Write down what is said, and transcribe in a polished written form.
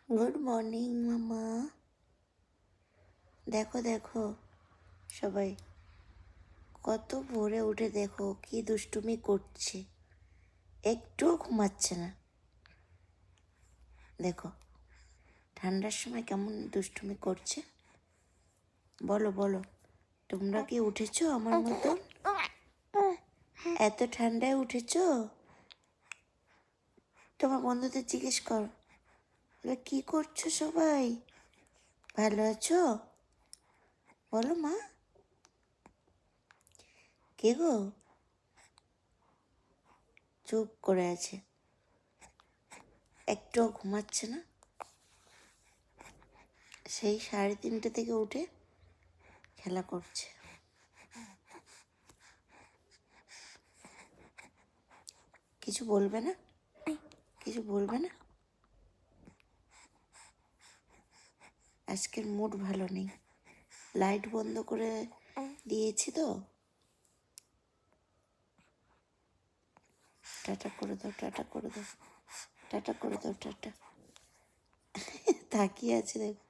Good morning মামা। দেখো দেখো সবাই, কত ভোরে উঠে দেখো কি দুষ্টুমি করছে, একটুও ঘুমাচ্ছে না। দেখো ঠান্ডার সময় কেমন দুষ্টুমি করছে। বলো বলো, তোমরা কি উঠেছো আমার মতন? এত ঠান্ডায় উঠেছো? তোমার বন্ধুদের জিজ্ঞেস করো, কি করছো সবাই, ভালো আছো? বলো মা। কে গো চুপ করে আছে, একটুও ঘুমাচ্ছে না? সেই 3:30 থেকে উঠে খেলা করছে। কিছু বলবে না? কিছু বলবে না? আজকের মুড ভালো নেই, লাইট বন্ধ করে দিয়েছি তো। টাটা করে দাও, টাটা করে দাও, টাটা করে দাও, টাটা। তাকিয়ে আছে দেখো।